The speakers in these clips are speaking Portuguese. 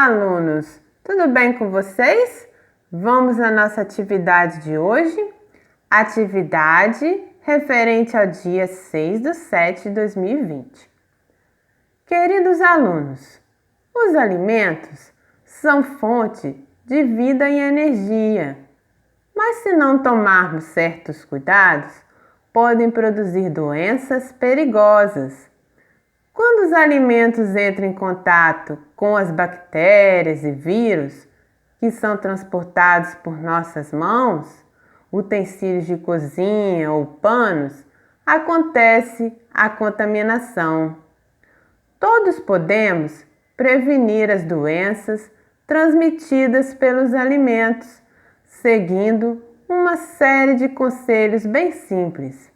Olá, alunos! Tudo bem com vocês? Vamos à nossa atividade de hoje? Atividade referente ao dia 6/7/2020. Queridos alunos, os alimentos são fonte de vida e energia, mas se não tomarmos certos cuidados, podem produzir doenças perigosas. Quando os alimentos entram em contato com as bactérias e vírus que são transportados por nossas mãos, utensílios de cozinha ou panos, acontece a contaminação. Todos podemos prevenir as doenças transmitidas pelos alimentos, seguindo uma série de conselhos bem simples.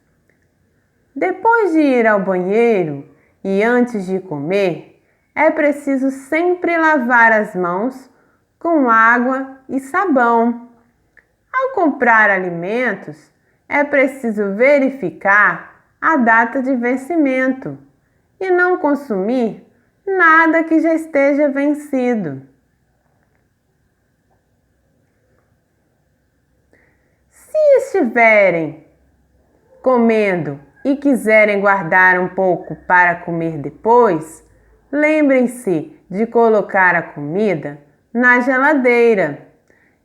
Depois de ir ao banheiro e antes de comer, é preciso sempre lavar as mãos com água e sabão. Ao comprar alimentos, é preciso verificar a data de vencimento e não consumir nada que já esteja vencido. Se estiverem comendo e quiserem guardar um pouco para comer depois, lembrem-se de colocar a comida na geladeira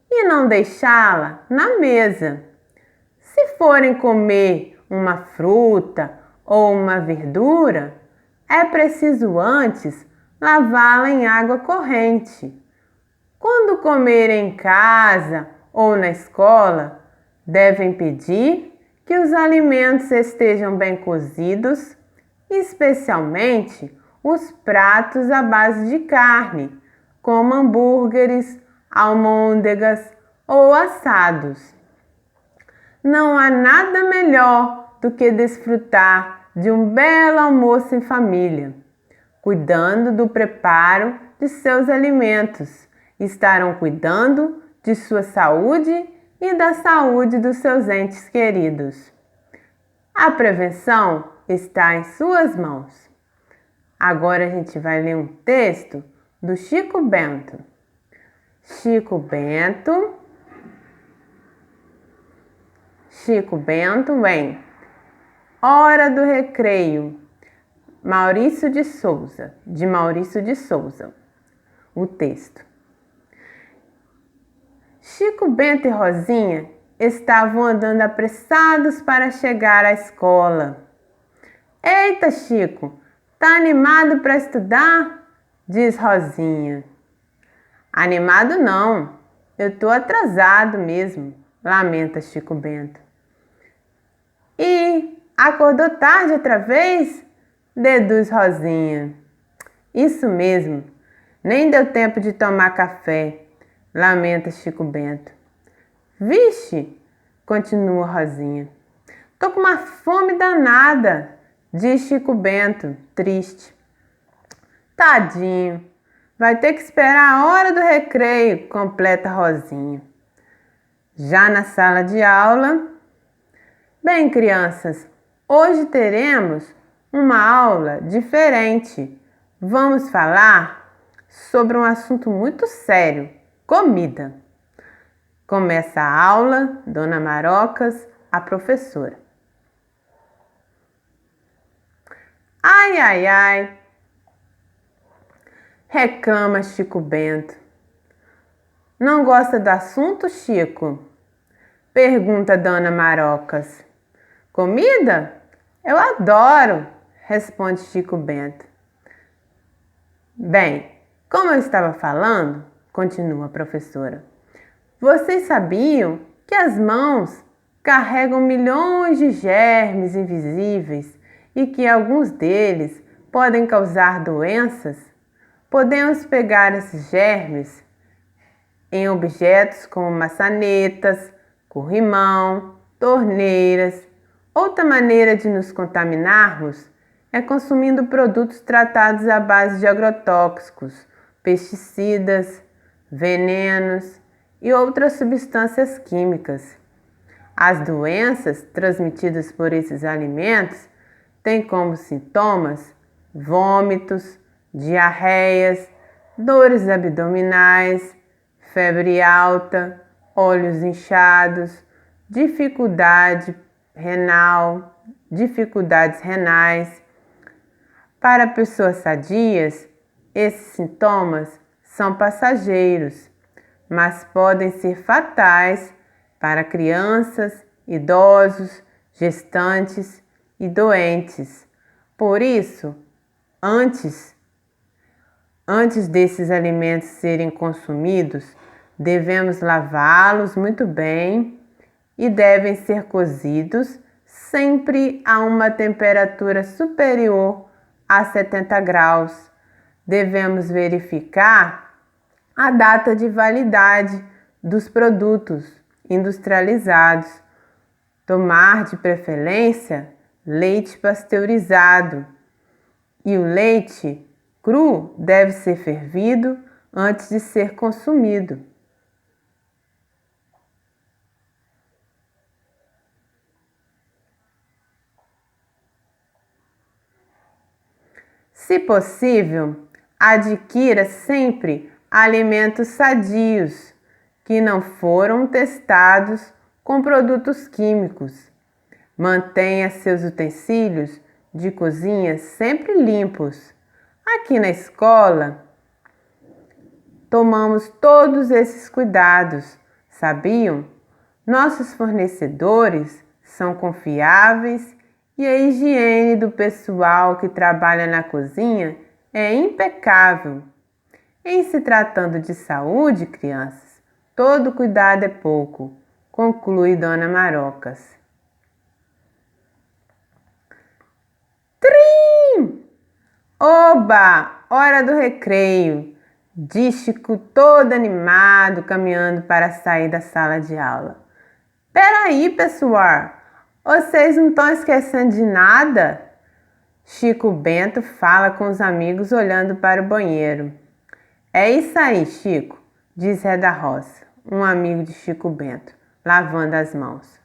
e não deixá-la na mesa. Se forem comer uma fruta ou uma verdura, é preciso antes lavá-la em água corrente. Quando comerem em casa ou na escola, devem pedir que os alimentos estejam bem cozidos, especialmente os pratos à base de carne, como hambúrgueres, almôndegas ou assados. Não há nada melhor do que desfrutar de um belo almoço em família. Cuidando do preparo de seus alimentos, estarão cuidando de sua saúde e da saúde dos seus entes queridos. A prevenção está em suas mãos. Agora a gente vai ler um texto do Chico Bento. Chico Bento em Hora do Recreio, de Maurício de Souza. O texto. Chico Bento e Rosinha estavam andando apressados para chegar à escola. Eita, Chico, tá animado para estudar? Diz Rosinha. Animado não, eu tô atrasado mesmo, lamenta Chico Bento. E acordou tarde outra vez? Deduz Rosinha. Isso mesmo, nem deu tempo de tomar café, lamenta Chico Bento. Vixe, continua Rosinha. Tô com uma fome danada, diz Chico Bento, triste. Tadinho, vai ter que esperar a hora do recreio, completa Rosinha. Já na sala de aula, bem, crianças, hoje teremos uma aula diferente. Vamos falar sobre um assunto muito sério, comida. Começa a aula, Dona Marocas, a professora. Ai, ai, ai, reclama Chico Bento. Não gosta do assunto, Chico? Pergunta Dona Marocas. Comida? Eu adoro, responde Chico Bento. Bem, como eu estava falando, continua a professora, vocês sabiam que as mãos carregam milhões de germes invisíveis e que alguns deles podem causar doenças? Podemos pegar esses germes em objetos como maçanetas, corrimão, torneiras. Outra maneira de nos contaminarmos é consumindo produtos tratados à base de agrotóxicos, pesticidas, venenos e outras substâncias químicas. As doenças transmitidas por esses alimentos têm como sintomas vômitos, diarreias, dores abdominais, febre alta, olhos inchados, dificuldades renais. Para pessoas sadias, esses sintomas são passageiros, mas podem ser fatais para crianças, idosos, gestantes e doentes. Por isso, antes desses alimentos serem consumidos, devemos lavá-los muito bem e devem ser cozidos sempre a uma temperatura superior a 70 graus. Devemos verificar a data de validade dos produtos industrializados. Tomar de preferência leite pasteurizado. E o leite cru deve ser fervido antes de ser consumido. Se possível, adquira sempre alimentos sadios que não foram testados com produtos químicos. Mantenha seus utensílios de cozinha sempre limpos. Aqui na escola, tomamos todos esses cuidados. Sabiam? Nossos fornecedores são confiáveis e a higiene do pessoal que trabalha na cozinha é impecável. Em se tratando de saúde, crianças, todo cuidado é pouco, conclui Dona Marocas. Trim! Oba! Hora do recreio! Diz Chico todo animado, caminhando para sair da sala de aula. Peraí, pessoal! Vocês não estão esquecendo de nada? Chico Bento fala com os amigos olhando para o banheiro. É isso aí, Chico, diz Zé da Roça, um amigo de Chico Bento, lavando as mãos.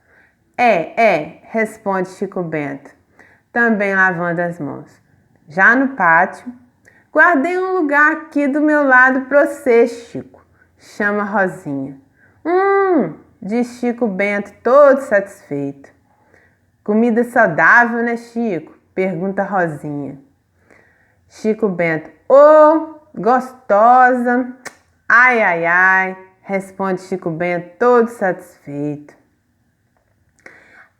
Responde Chico Bento, também lavando as mãos. Já no pátio, guardei um lugar aqui do meu lado para você, Chico, chama Rosinha. Diz Chico Bento, todo satisfeito. Comida saudável, né, Chico? Pergunta Rosinha. Chico Bento, gostosa. Ai, ai, ai, responde Chico Bento, todo satisfeito.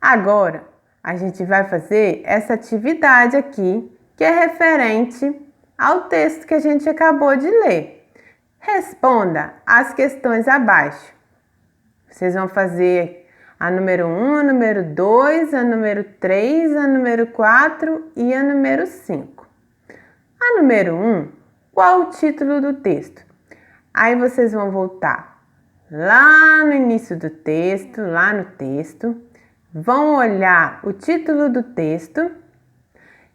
Agora, a gente vai fazer essa atividade aqui, que é referente ao texto que a gente acabou de ler. Responda as questões abaixo. Vocês vão fazer a número 1, a número 2, a número 3, a número 4 e a número 5. A número 1, qual o título do texto? Aí vocês vão voltar lá no início do texto, lá no texto, vão olhar o título do texto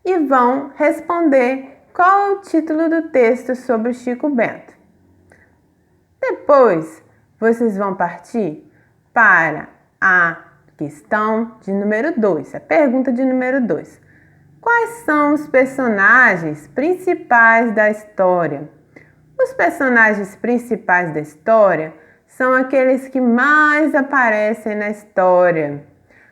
e vão responder qual é o título do texto sobre o Chico Bento. Depois, vocês vão partir para a questão de número 2, a pergunta de número 2. Quais são os personagens principais da história? Os personagens principais da história são aqueles que mais aparecem na história.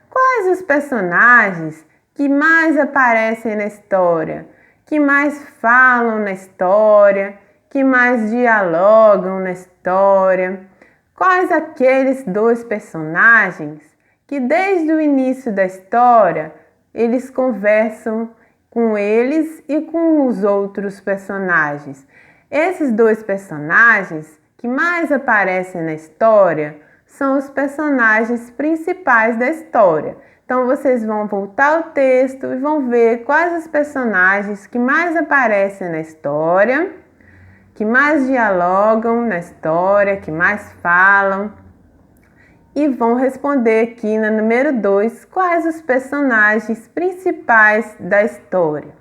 Quais os personagens que mais aparecem na história? Que mais falam na história? Que mais dialogam na história? Quais aqueles dois personagens que desde o início da história eles conversam com eles e com os outros personagens? Esses dois personagens que mais aparecem na história são os personagens principais da história. Então vocês vão voltar ao texto e vão ver quais os personagens que mais aparecem na história, que mais dialogam na história, que mais falam, e vão responder aqui na número 2 quais os personagens principais da história.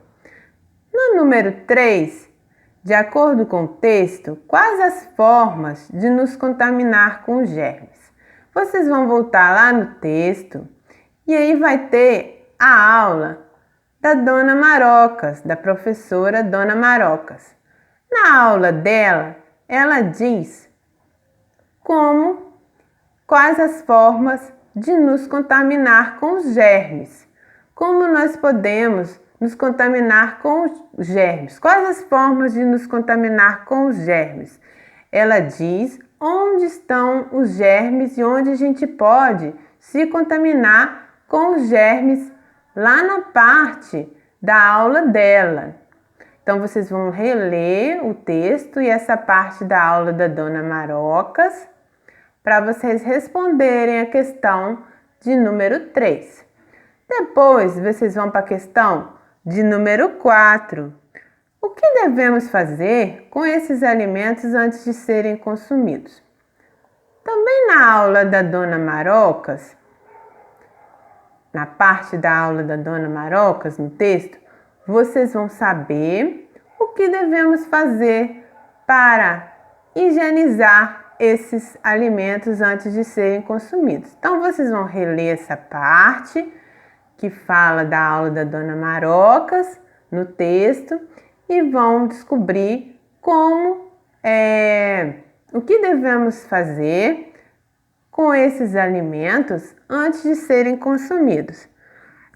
No número 3, de acordo com o texto, quais as formas de nos contaminar com germes? Vocês vão voltar lá no texto e aí vai ter a aula da Dona Marocas, da professora Dona Marocas. Na aula dela, ela diz quais as formas de nos contaminar com os germes. Como nós podemos nos contaminar com os germes? Quais as formas de nos contaminar com os germes? Ela diz onde estão os germes e onde a gente pode se contaminar com os germes lá na parte da aula dela. Então, vocês vão reler o texto e essa parte da aula da Dona Marocas para vocês responderem a questão de número 3. Depois, vocês vão para a questão de número 4. O que devemos fazer com esses alimentos antes de serem consumidos? Também na aula da Dona Marocas, na parte da aula da Dona Marocas, no texto, vocês vão saber o que devemos fazer para higienizar esses alimentos antes de serem consumidos. Então, vocês vão reler essa parte que fala da aula da Dona Marocas no texto e vão descobrir o que devemos fazer com esses alimentos antes de serem consumidos.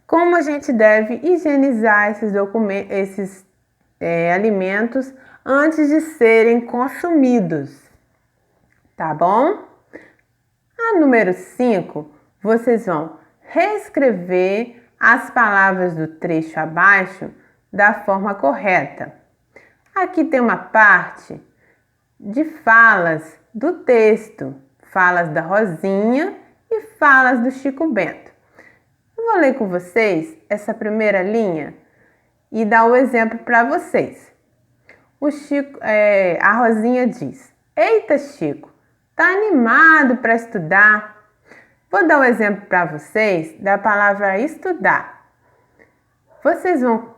Como a gente deve higienizar esses alimentos antes de serem consumidos, tá bom? A número 5, vocês vão reescrever as palavras do trecho abaixo da forma correta. Aqui tem uma parte de falas do texto, falas da Rosinha e falas do Chico Bento. Eu vou ler com vocês essa primeira linha e dar o exemplo para vocês. A Rosinha diz: "Eita, Chico, tá animado para estudar?" Vou dar um exemplo para vocês da palavra estudar. Vocês vão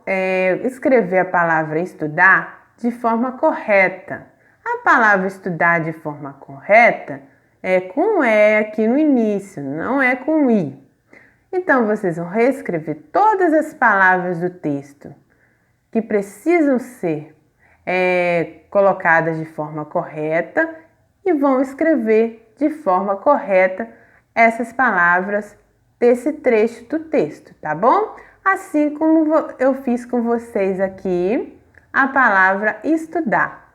escrever a palavra estudar de forma correta. A palavra estudar de forma correta é com E aqui no início, não é com I. Então, vocês vão reescrever todas as palavras do texto que precisam ser colocadas de forma correta e vão escrever de forma correta essas palavras desse trecho do texto, tá bom? Assim como eu fiz com vocês aqui a palavra estudar,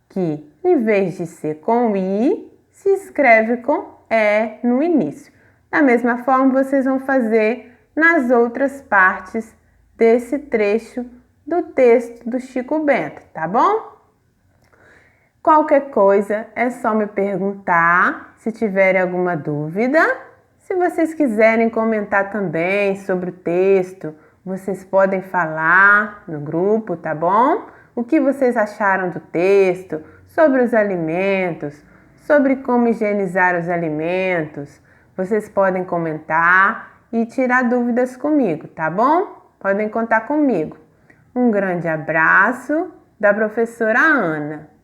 que em vez de ser com I, se escreve com E no início. Da mesma forma, vocês vão fazer nas outras partes desse trecho do texto do Chico Bento, tá bom? Qualquer coisa é só me perguntar se tiverem alguma dúvida. Se vocês quiserem comentar também sobre o texto, vocês podem falar no grupo, tá bom? O que vocês acharam do texto, sobre os alimentos, sobre como higienizar os alimentos. Vocês podem comentar e tirar dúvidas comigo, tá bom? Podem contar comigo. Um grande abraço da professora Ana.